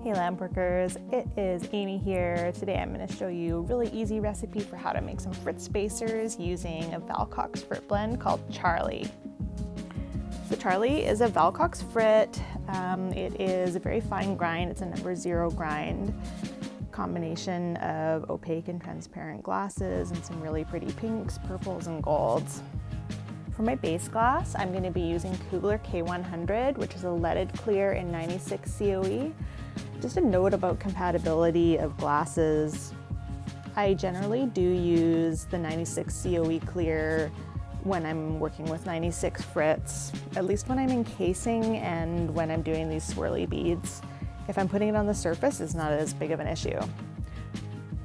Hey Lampworkers, it is Amy here. Today I'm going to show you a really easy recipe for how to make some Frit spacers using a Valcox Frit blend called Charlie. So Charlie is a Valcox Frit. It is a very fine grind. It's a number 0 grind. Combination of opaque and transparent glasses and some really pretty pinks, purples, and golds. For my base glass, I'm going to be using Kugler K100, which is a leaded clear in 96 COE. Just a note about compatibility of glasses. I generally do use the 96 COE clear when I'm working with 96 Frits, at least when I'm encasing and when I'm doing these swirly beads. If I'm putting it on the surface, it's not as big of an issue.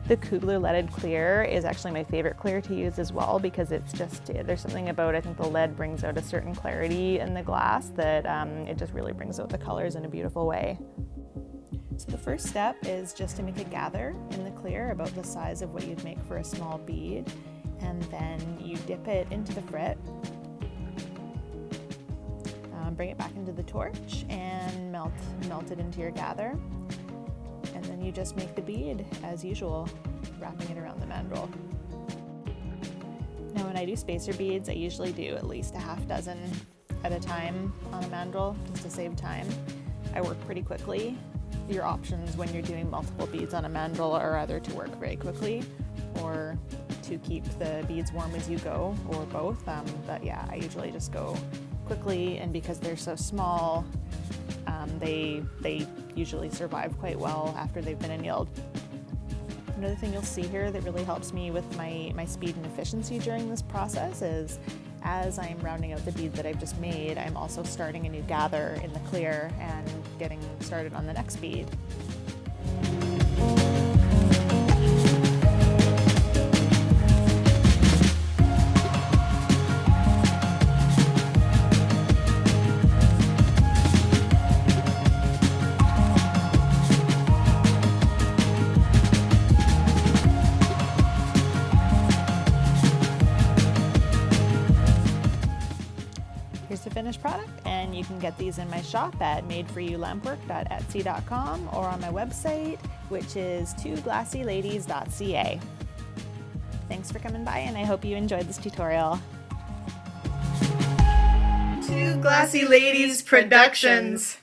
The Kugler leaded clear is actually my favorite clear to use as well because it's just, there's something about, I think the lead brings out a certain clarity in the glass that it just really brings out the colors in a beautiful way. So the first step is just to make a gather in the clear about the size of what you'd make for a small bead, and then you dip it into the Frit, bring it back into the torch and melt it into your gather, and then you just make the bead as usual, wrapping it around the mandrel. Now when I do spacer beads, I usually do at least a half dozen at a time on a mandrel just to save time. I work pretty quickly. Your options when you're doing multiple beads on a mandrel are either to work very quickly or to keep the beads warm as you go, or both. But yeah, I usually just go quickly, and because they're so small, they usually survive quite well after they've been annealed. Another thing you'll see here that really helps me with my speed and efficiency during this process is as I'm rounding out the bead that I've just made, I'm also starting a new gather in the clear and getting started on the next bead. Here's the finished product, and you can get these in my shop at madeforyouLampwork.etsy.com or on my website, which is twoglassyladies.ca. Thanks for coming by, and I hope you enjoyed this tutorial. Two Glassy Ladies Productions.